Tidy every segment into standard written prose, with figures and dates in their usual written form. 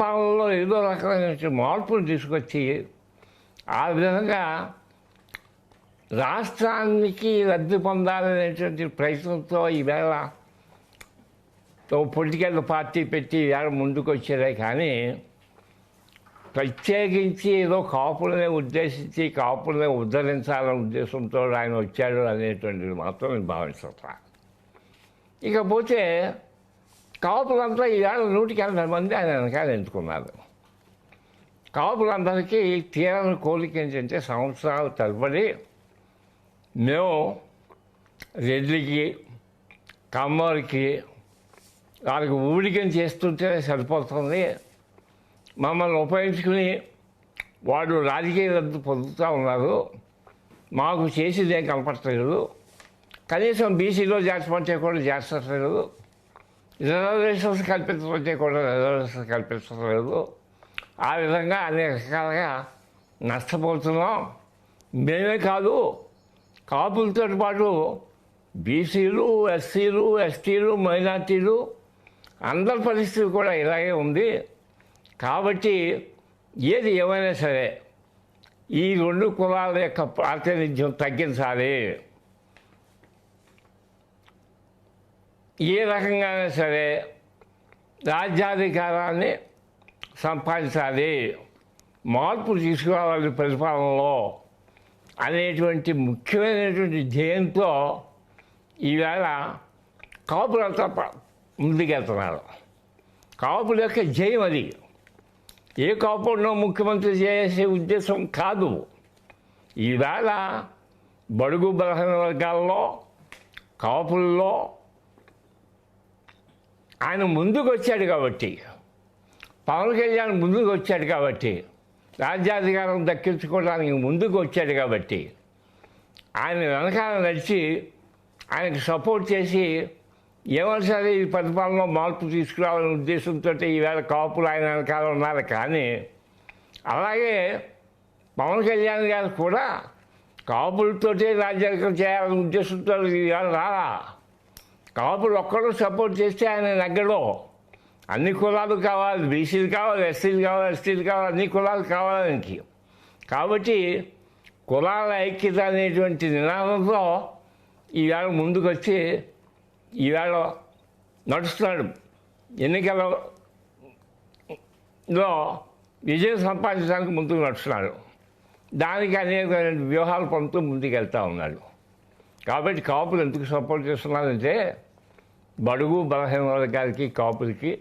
పాలనలో ఏదో రకమైన మార్పులు తీసుకొచ్చి ఆ విధంగా రాష్ట్రానికి లబ్ధి పొందాలనేటువంటి ప్రయత్నంతో ఈవేళ ఓ పొలిటికల్ పార్టీ పెట్టి ఈవేళ ముందుకు వచ్చారే కానీ ప్రత్యేకించి ఏదో కాపులనే ఉద్దేశించి కాపులనే ఉద్ధరించాలనే ఉద్దేశంతో ఆయన వచ్చాడు అనేటువంటిది మాత్రం నేను భావిస్తున్నా. ఇకపోతే కాపులంతా ఈవేళ 180 మంది ఆయన వెనకాల ఎంచుకున్నారు. కాపులందరికీ తీరని కోరిక ఏంటంటే సంవత్సరాలు తరబడి మేము రెడ్డికి కమ్మరికి వాళ్ళకి ఊడికం చేస్తుంటే సరిపోతుంది, మమ్మల్ని ఉపయోగించుకుని వాడు రాజకీయ లబ్ధి పొందుతూ ఉన్నారు, మాకు చేసేదేం కనపడలేదు, కనీసం బీసీలో చేర్చమంటే కూడా చేర్చట్లేదు, రిజర్వేషన్స్ కల్పించమంటే కూడా రిజర్వేషన్స్ కల్పించలేదు, ఆ విధంగా అనేక రకాలుగా నష్టపోతున్నాం. మేమే కాదు, కాపులతో పాటు బీసీలు, ఎస్సీలు, ఎస్టీలు, మైనార్టీలు అందరి పరిస్థితి కూడా ఇలాగే ఉంది. కాబట్టి ఏది ఏమైనా సరే ఈ 2 కులాల యొక్క ప్రాతినిధ్యం తగ్గించాలి, ఏ రకంగానే సరే రాజ్యాధికారాన్ని సంపాదించాలి, మార్పు తీసుకురావాలి పరిపాలనలో అనేటువంటి ముఖ్యమైనటువంటి ధ్యేయంతో ఈవేళ కాపులంతా ముందుకెళ్తున్నారు. కాపుల యొక్క జయం అది. ఏ కాపులను ముఖ్యమంత్రి చేసే ఉద్దేశం కాదు. ఈవేళ బడుగు బలహీన వర్గాల్లో కాపుల్లో ఆయన ముందుకు వచ్చాడు కాబట్టి, పవన్ కళ్యాణ్ ముందుకు వచ్చాడు కాబట్టి, రాజ్యాధికారం దక్కించుకోవడానికి ముందుకు వచ్చాడు కాబట్టి ఆయన వెనకాల నడిచి ఆయనకు సపోర్ట్ చేసి ఏమన్నా ఈ పరిపాలనలో మార్పు తీసుకురావాలనే ఉద్దేశంతో ఈవేళ కాపులు ఆయన వెనకాల ఉన్నారు. కానీ అలాగే పవన్ కళ్యాణ్ గారు కూడా కాపులతోటే రాజ్యాధికారం చేయాలనే ఉద్దేశంతో ఈవేళ రాలా. కాపులు ఒక్కడూ సపోర్ట్ చేస్తే ఆయన నెగ్గడో. అన్ని కులాలు కావాలి, బీసీలు కావాలి, ఎస్సీలు కావాలి, ఎస్టీలు కావాలి, అన్ని కులాలు కావాలని. కాబట్టి కులాల ఐక్యత అనేటువంటి నినాదంతో ఈవేళ ముందుకు వచ్చి ఈవేళ నడుస్తున్నాడు. ఎన్నికలలో విజయం సంపాదించడానికి ముందుకు నడుస్తున్నాడు. దానికి అనేక వ్యూహాలు పొందుతూ ముందుకు వెళ్తూ ఉన్నాడు. కాబట్టి కాపులు ఎందుకు సపోర్ట్ చేస్తున్నారంటే బడుగు బలహీన వర్గాలకి కాపులకి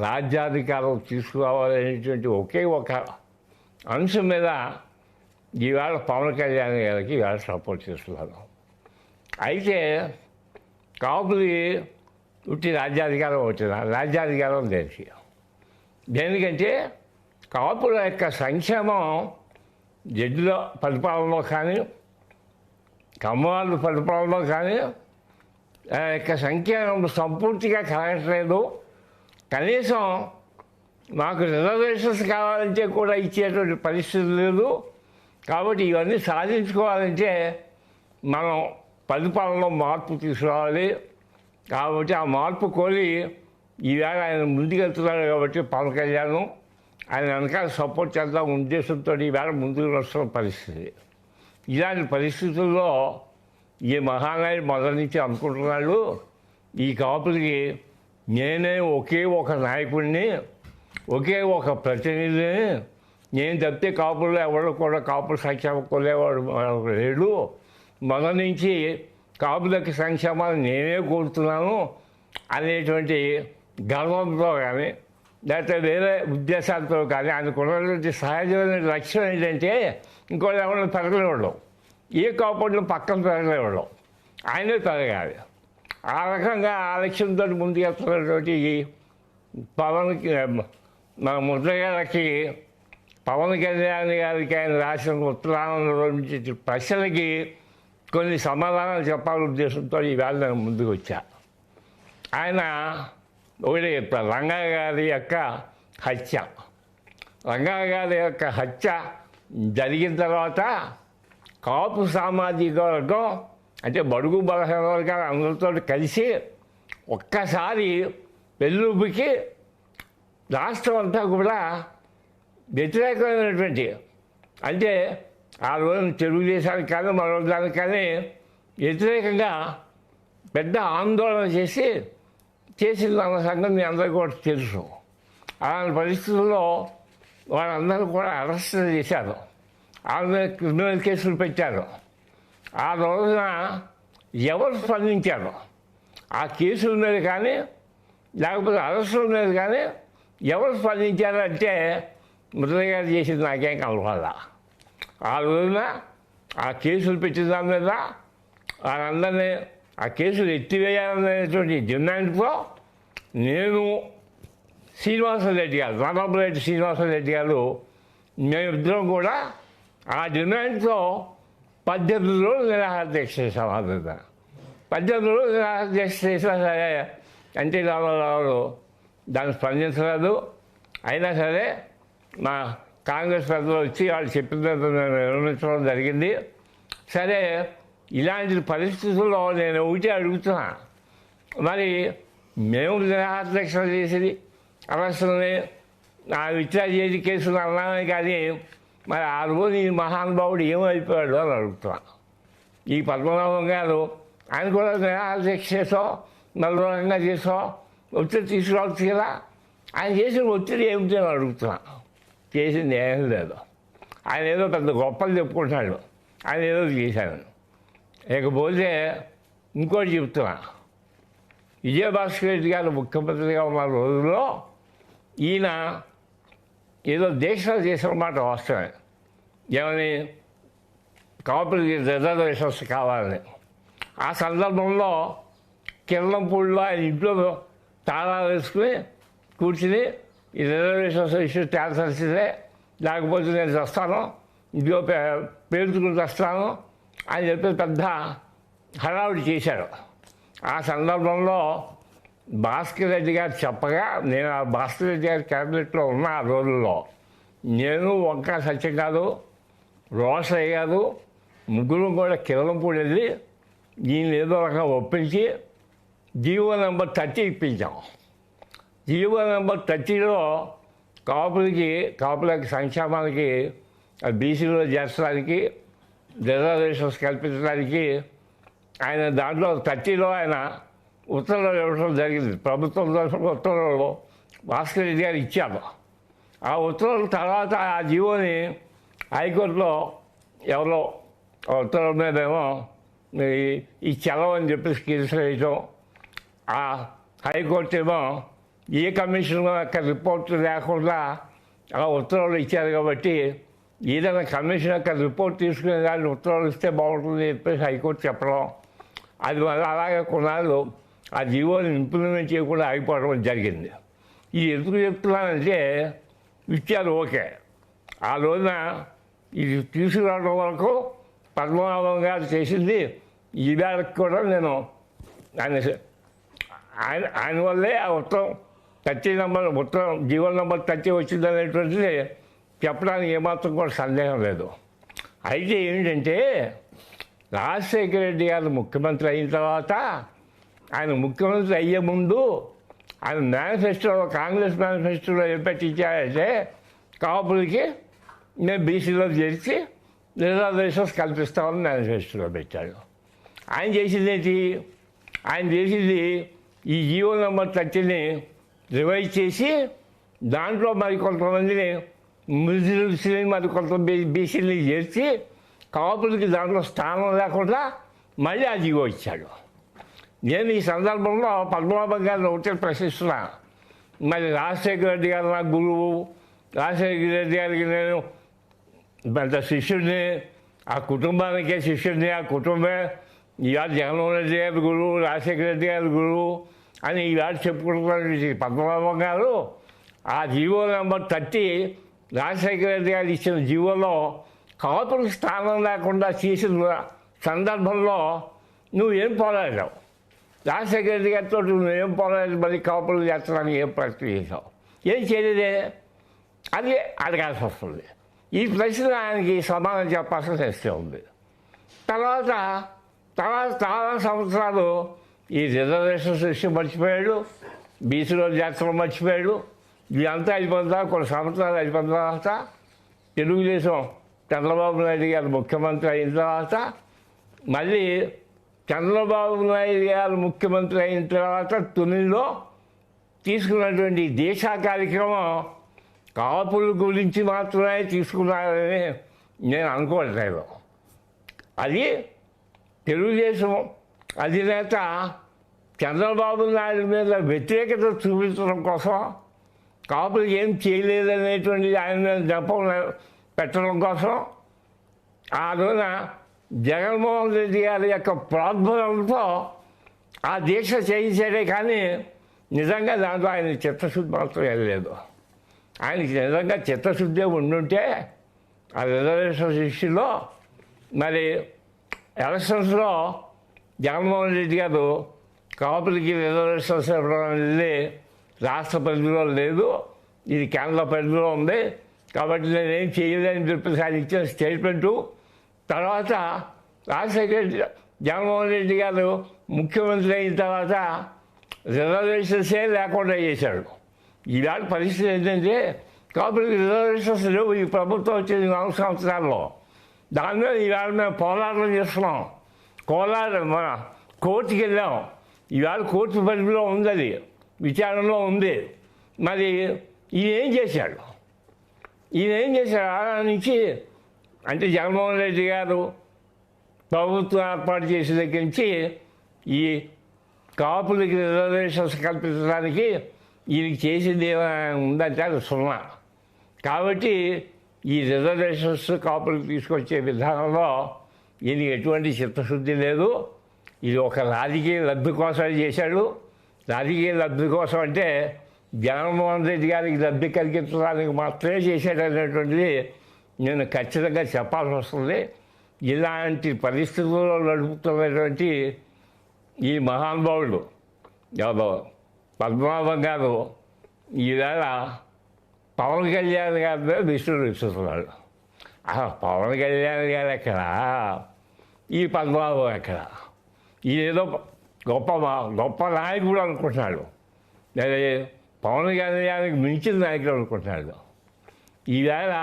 రాజ్యాధికారం తీసుకురావాలనేటువంటి ఒకే ఒక అంశం మీద ఈవేళ పవన్ కళ్యాణ్ గారికి ఈవేళ సపోర్ట్ చేస్తున్నారు. అయితే కాపులకి ఉట్టి రాజ్యాధికారం వచ్చిన రాజ్యాధికారం దేనికంటే కాపుల యొక్క సంక్షేమం జడ్జిల పరిపాలనలో కానీ కమ్మవాళ్ళ పరిపాలనలో కానీ ఆ యొక్క సంఖ్యానం సంపూర్తిగా కలగట్లేదు. కనీసం మాకు రిజర్వేషన్స్ కావాలంటే కూడా ఇచ్చేటువంటి పరిస్థితి లేదు. కాబట్టి ఇవన్నీ సాధించుకోవాలంటే మనం పరిపాలనలో మార్పు తీసుకురావాలి. కాబట్టి ఆ మార్పు కోరి ఈవేళ ఆయన ముందుకెళ్తున్నాడు. కాబట్టి పవన్ కళ్యాణ్ ఆయన వెనకాల సపోర్ట్ చేద్దాం ఉద్దేశంతో ఈవేళ ముందుకు వస్తున్న పరిస్థితి. ఇలాంటి పరిస్థితుల్లో ఈ మహానాయుడు మొదటి నుంచి అనుకుంటున్నాడు, ఈ కాపులకి నేనే ఒకే ఒక నాయకుడిని, ఒకే ఒక ప్రతినిధిని, నేను తప్పితే కాపుల్లో ఎవరు కూడా కాపుల సంక్షేమం కొనేవాడు లేడు, మొదటి నుంచి కాపులకి సంక్షేమాలు నేనే కోరుతున్నాను అనేటువంటి గర్వంతో కానీ లేకపోతే వేరే ఉద్దేశాలతో కానీ ఆయనకున్నటువంటి సహజమైన లక్ష్యం ఏంటంటే ఇంకోటి ఎవరిని పెరగలేవాడు, ఏ కాపుడిని పక్కన పెరగలేవాడు, ఆయనే పెరగాలి. ఆ రకంగా ఆ లక్ష్యంతో ముందుకెళ్తున్నటువంటి పవన్కి మన ముద్రగారికి పవన్ కళ్యాణ్ గారికి ఆయన రాసిన ఉత్తరాంధ్రలో నుంచి ప్రశ్నలకి కొన్ని సమాధానాలు చెప్పాలనే ఉద్దేశంతో ఈవేళ నేను ముందుకు వచ్చా. ఆయన ఒకటి చెప్పారు, రంగా గారి యొక్క హత్య. రంగా గారి యొక్క హత్య జరిగిన తర్వాత కాపు సామాజిక వర్గం అంటే బడుగు బలహీన వర్గాలు అందరితో కలిసి ఒక్కసారి పెళ్ళుబికి రాష్ట్రం అంతా కూడా వ్యతిరేకమైనటువంటి, అంటే ఆ రోజు తెలుగుదేశానికి కానీ మరో దానికి కానీ వ్యతిరేకంగా పెద్ద ఆందోళన చేసింది అన్న సంగతి మీ అందరికీ కూడా తెలుసు. అలాంటి పరిస్థితుల్లో వాళ్ళందరూ కూడా అరెస్ట్ చేశారు, వాళ్ళ మీద క్రిమినల్ కేసులు పెట్టారు. ఆ రోజున ఎవరు స్పందించారు ఆ కేసుల మీద కానీ లేకపోతే అరెస్టుల మీద కానీ ఎవరు స్పందించారు అంటే మురళి గారు చేసింది నాకేం కలవాల. ఆ రోజున ఆ కేసులు పెట్టిన దాని మీద వాళ్ళందరినీ ఆ కేసులు ఎత్తివేయాలనేటువంటి డిమాండ్తో నేను శ్రీనివాసరెడ్డి గారు, రామరెడ్డి శ్రీనివాసరెడ్డి గారు, మేమిద్దరం కూడా ఆ డిమాండ్తో 18 రోజులు నిరాహార దీక్ష చేసాం. ఆ రోజున 18 రోజులు నిరాహార దీక్ష చేసినా సరే ఎన్టీ రామారావు దాన్ని స్పందించలేదు. అయినా సరే మా కాంగ్రెస్ పెద్దలు వచ్చి వాళ్ళు చెప్పినంత నేను నిర్వహించడం జరిగింది. సరే, ఇలాంటి పరిస్థితుల్లో నేను ఒకటి అడుగుతున్నా, మరి మేము నిరాహార దీక్ష చేసి అరెస్టులని విత్డ్రా చేసి కేసులు అన్నామే కానీ మరి ఆ రోజు ఈ మహానుభావుడు ఏమైపోయాడు అని అడుగుతున్నా. ఈ పద్మనాభం గారు ఆయన కూడా నిరాహార దీక్ష చేసో నలుగురంగా చేసో ఒత్తిడి తీసుకురావచ్చు కదా. ఆయన చేసిన ఒత్తిడి ఏమిటి అని అడుగుతున్నా. చేసింది ఏం లేదు. ఆయన ఏదో పెద్ద గొప్పలు చెప్పుకుంటున్నాడు, ఆయన ఏదో చేశాను. ఇకపోతే ఇంకోటి చెప్తున్నా, విజయభాస్కర్ రెడ్డి గారు ముఖ్యమంత్రిగా ఉన్న రోజుల్లో ఈయన ఏదో దీక్షలు చేసిన మాట వాస్తవమే. ఏమని కాపులకి రిజర్వేషన్స్ కావాలని. ఆ సందర్భంలో కిరణంపూడిలో ఆయన ఇంట్లో తాళాలు వేసుకుని కూర్చుని ఈ రిజర్వేషన్స్ ఇష్యూ తేల్చాల్సిందే, లేకపోతే నేను వస్తాను, ఇంట్లో పేర్చుకుని వస్తాను అని చెప్పి పెద్ద హడావుడి చేశారు. ఆ సందర్భంలో భాస్కర్ రెడ్డి గారు చెప్పగా నేను ఆ భాస్కర్ రెడ్డి గారి క్యాబినెట్లో ఉన్న ఆ రోజుల్లో నేను వంకా సత్యం గారు, రోషయ్య గారు ముగ్గురు కూడా కిరణంపూడి వెళ్ళి దీన్ని ఏదో రకంగా ఒప్పించి జీవో నెంబర్ 30 ఇప్పించాం. జీవో నెంబర్ 30లో కాపులకి సంక్షేమానికి బీసీలో చేర్చడానికి రిజర్వేషన్స్ కల్పించడానికి ఆయన దాంట్లో 30లో ఆయన ఉత్తర్వులు ఇవ్వడం జరిగింది. ప్రభుత్వం తరఫున ఉత్తర్వులు భాస్కర్ రెడ్డి గారు ఇచ్చారు. ఆ ఉత్తర్వుల తర్వాత ఆ జీవోని హైకోర్టులో ఎవరో ఉత్తర్వుల మీదేమో ఈ చలవ అని చెప్పేసి కేసులు వేయటం, ఆ హైకోర్టు ఏమో ఏ కమిషన్ యొక్క రిపోర్ట్ లేకుండా ఆ ఉత్తర్వులు ఇచ్చారు కాబట్టి ఏదైనా కమిషన్ యొక్క రిపోర్ట్ తీసుకునే దాన్ని ఉత్తర్వులు ఇస్తే బాగుంటుంది చెప్పేసి హైకోర్టు చెప్పడం, అది మళ్ళీ అలాగే కొన్నాళ్ళు ఆ జీవోని ఇంప్లిమెంట్ చేయకుండా ఆగిపోవడం జరిగింది. ఇది ఎందుకు చెప్తున్నానంటే ఇచ్చారు ఓకే, ఆ రోజున ఇది తీసుకురావడం వరకు పద్మనాభం గారు చేసింది ఈవేళకి కూడా నేను ఆయన వల్లే ఆ ఉత్తరం 30 నెంబర్ ఉత్తరం జీవో నెంబర్ 30 వచ్చింది అనేటువంటిది చెప్పడానికి ఏమాత్రం కూడా సందేహం లేదు. అయితే ఏమిటంటే రాజశేఖర రెడ్డి గారు ముఖ్యమంత్రి అయిన తర్వాత ఆయన ముఖ్యమంత్రి అయ్యే ముందు ఆయన మేనిఫెస్టోలో కాంగ్రెస్ మేనిఫెస్టోలో ఏం పెట్టించారంటే కాపులకి మేము బీసీలో చేర్చి రిజర్వేషన్స్ కల్పిస్తామని మేనిఫెస్టోలో పెట్టాడు. ఆయన చేసింది ఏంటి? ఆయన చేసింది ఈ జీవో నెంబర్ 30ని రివైజ్ చేసి దాంట్లో మరి కొంతమందిని ముస్లింస్ని మరి కొంత బీసీని చేర్చి కాపులకి దాంట్లో స్థానం లేకుండా మళ్ళీ ఆ జీవో ఇచ్చాడు. నేను ఈ సందర్భంలో పద్మనాభం గారిని ఒకటే ప్రశ్నిస్తున్నా, మరి రాజశేఖర రెడ్డి గారు నా గురువు, రాజశేఖర రెడ్డి గారికి నేను పెద్ద శిష్యుడిని, ఆ కుటుంబానికే శిష్యుడిని, ఆ కుటుంబమే ఇవాళ జగన్మోహన్ రెడ్డి గారి గురువు, రాజశేఖర రెడ్డి గారి గురువు అని ఈవేళ చెప్పుకుంటున్న పద్మనాభం గారు ఆ జీవో నెంబర్ 30 రాజశేఖర రెడ్డి గారు ఇచ్చిన జీవోలో కాపులకు స్థానం లేకుండా చేసిన సందర్భంలో నువ్వేం పోరాడావు? రాజశేఖర రెడ్డి గారితో నువ్వేం పోరాడి మరి కాపులు చేర్చడానికి ఏం ప్రయత్నం చేసావు? ఏం చేయలేదే? అది అడగాల్సి వస్తుంది. ఈ ప్రశ్న ఆయనకి సమాధానం చెప్పాల్సిన ప్రశ్న ఉంది. తర్వాత చాలా సంవత్సరాలు ఈ రిజర్వేషన్స్ విషయం మర్చిపోయాడు, బీసీలో చేర్చడం మర్చిపోయాడు, ఇదంతా అయిపోయిన తర్వాత కొన్ని సంవత్సరాలు అయిపోయిన తర్వాత తెలుగుదేశం చంద్రబాబు నాయుడు గారు ముఖ్యమంత్రి అయిన తర్వాత మళ్ళీ చంద్రబాబు నాయుడు గారు ముఖ్యమంత్రి అయిన తర్వాత తొలిలో తీసుకున్నటువంటి దీక్ష కార్యక్రమం కాపుల గురించి మాత్రమే తీసుకున్నారని నేను అనుకోవట్లేదు. అది తెలుగుదేశం అధినేత చంద్రబాబు నాయుడు మీద వ్యతిరేకత చూపించడం కోసం, కాపులు ఏం చేయలేదనేటువంటి ఆయన మీద జపం పెట్టడం కోసం ఆ రోజున జగన్మోహన్ రెడ్డి గారి యొక్క ప్రోద్బలంతో ఆ దీక్ష చేయించాడే కానీ నిజంగా దాంట్లో ఆయన చిత్తశుద్ధి మాత్రం వెళ్ళలేదు. ఆయనకి నిజంగా చిత్తశుద్ధి ఉండుంటే ఆ రిజర్వేషన్ ఇష్యూలో మరి ఎలక్షన్స్లో జగన్మోహన్ రెడ్డి గారు కాపులకి రిజర్వేషన్స్ ఇవ్వడం అనేది రాష్ట్ర పరిధిలో లేదు, ఇది కేంద్ర పరిధిలో ఉంది కాబట్టి నేనేం చేయలేదని చెప్పేసి ఆయన ఇచ్చిన స్టేట్మెంటు తర్వాత రాజశేఖర్ జగన్మోహన్ రెడ్డి గారు ముఖ్యమంత్రి అయిన తర్వాత రిజర్వేషన్సే లేకుండా చేశాడు. ఈవేళ పరిస్థితి ఏంటంటే కాపులకి రిజర్వేషన్స్ లేవు ఈ ప్రభుత్వం వచ్చేది 4 సంవత్సరాల్లో. దాని మీద ఈవేళ మేము పోరాటం చేస్తున్నాం. మన కోర్టుకి వెళ్ళాం. ఈవేళ కోర్టు పరిధిలో ఉంది, అది విచారణలో ఉంది. మరి ఈయన ఏం చేశాడు ఆ నుంచి అంటే జగన్మోహన్ రెడ్డి గారు ప్రభుత్వం ఏర్పాటు చేసిన దగ్గర నుంచి ఈ కాపులకి రిజర్వేషన్స్ కల్పించడానికి ఈయనకి చేసింది ఏమైనా ఉందంటే అది 0. కాబట్టి ఈ రిజర్వేషన్స్ కాపులకు తీసుకొచ్చే విధానంలో ఈయనకి ఎటువంటి చిత్తశుద్ధి లేదు. ఇది ఒక రాజకీయ లబ్ధి కోసం చేశాడు. రాజకీయ లబ్ధి కోసం అంటే జగన్మోహన్ రెడ్డి గారికి లబ్ధి కలిగించడానికి మాత్రమే చేశాడు అనేటువంటిది నేను ఖచ్చితంగా చెప్పాల్సి వస్తుంది. ఇలాంటి పరిస్థితుల్లో నడుపుతున్నటువంటి ఈ మహానుభావుడు పద్మనాభం గారు ఈవేళ పవన్ కళ్యాణ్ గారి మీద విష్ణుడు ఇస్తున్నాడు. పవన్ కళ్యాణ్ గారు ఎక్కడ, ఈ పద్మనాభం ఎక్కడ? ఈయనేదో గొప్ప నాయకుడు అనుకుంటున్నాడు, లేదా పవన్ కళ్యాణ్కి మించిన నాయకుడు అనుకుంటున్నాడు. ఈవేళ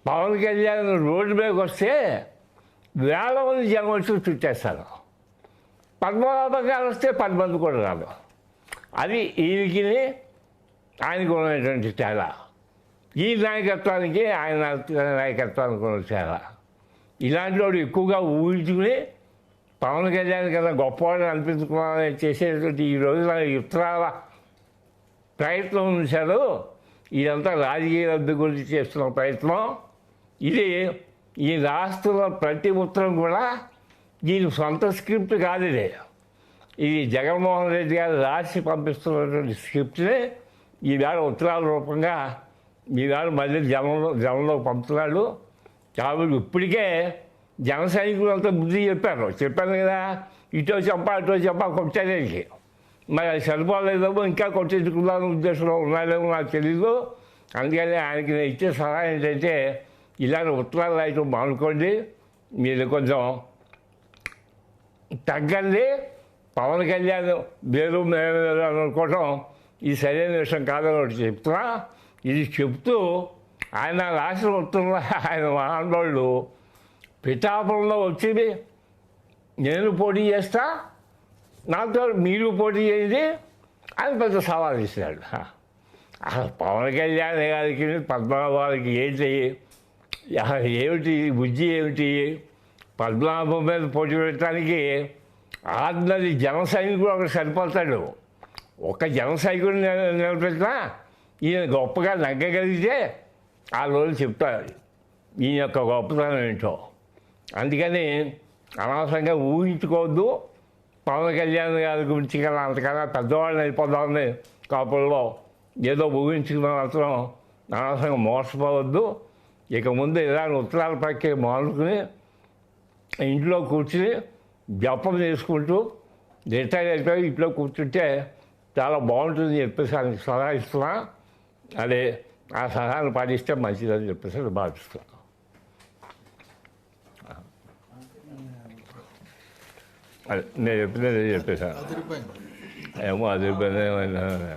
పవన్ కళ్యాణ్ రోడ్డు మీదకి వస్తే వేల మంది జనం వచ్చి చుట్టేస్తారు. పద్మనాభం గారు వస్తే 10 మంది కూడా రాదు. అది ఈయనకి ఆయనకు ఉన్నటువంటి తేడా, ఈ నాయకత్వానికి ఆయన నాయకత్వానికి ఉన్న తేడా. ఇలాంటి వాడు ఎక్కువగా ఊహించుకుని పవన్ కళ్యాణ్ కన్నా గొప్పవాడిని అనిపించుకోవాలని చేసేటువంటి ఈ రోజున ఉత్తరాల ప్రయత్నం ఉంచారు. ఇదంతా రాజకీయ లబ్ధి గురించి చేస్తున్న ప్రయత్నం. ఇది ఈ రాష్ట్రంలో ప్రతి ఉత్తరం కూడా దీని సొంత స్క్రిప్ట్ కాదు. ఇది జగన్మోహన్ రెడ్డి గారు రాసి పంపిస్తున్నటువంటి స్క్రిప్ట్ని ఈవేళ ఉత్తరాల రూపంగా ఈవేళ మళ్ళీ జనంలోకి పంపుతున్నాడు. కాబట్టి ఇప్పటికే జన సైనికులంతా బుద్ధి చెప్పాను కదా, ఇటో చెప్పా కొట్టడానికి. మరి అది సరిపోలేదేమో, ఇంకా కొట్టించుకుందాం ఉద్దేశంలో ఉన్నాడేమో నాకు తెలీదు. అందుకని ఆయనకి నేను ఇచ్చే సలహా ఏంటంటే ఇలాంటి ఉత్తరాలు రాయటం మానుకోండి, మీరు కొంచెం తగ్గండి. పవన్ కళ్యాణ్ వేరు మేము అనుకోవటం ఇది సరైన విషయం కాదని ఒకటి చెప్తున్నా. ఇది చెప్తూ ఆయన రాసిన ఉత్తరంలో ఆయన మహానుభావుడు పిఠాపురంలో వచ్చి నేను పోటీ చేస్తా, నాతో మీరు పోటీ చేయండి అని పెద్ద సవాల్ ఇస్తున్నాడు. పవన్ కళ్యాణ్ గారికి పద్మనాభానికి ఏమిటి బుద్ధి ఏమిటి? పద్మనాభం మీద పోటీ పెట్టడానికి ఆర్డినరీ జన సైనికుడు ఒకటి సరిపోతాడు. ఒక జన సైనికుడిని నిలబెట్టినా ఈయన గొప్పగా నగ్గగలిగితే ఆ రోజు చెప్తారు ఈయన యొక్క గొప్పతనం ఏంటో. అందుకని అనవసరంగా ఊహించుకోవద్దు. పవన్ కళ్యాణ్ గారి గురించి కన్నా అంతకన్నా పెద్దవాళ్ళని అయిపోదామని కాపుల్లో ఏదో ఊహించుకున్న మాత్రం అనవసరంగా మోసపోవద్దు. ఇక ముందు ఇలాంటి ఉత్తరాల పైకి మానుకుని ఇంట్లో కూర్చుని జపం చేసుకుంటూ రిటైర్ అయిపోయి ఇంట్లో కూర్చుంటే చాలా బాగుంటుంది చెప్పేసి ఆయనకి సలహా ఇస్తున్నా. అదే ఆ సలహాను పాటిస్తే మంచిదని చెప్పేసి భావిస్తున్నాను. అదే నేను చెప్పేసాను. ఏమో అది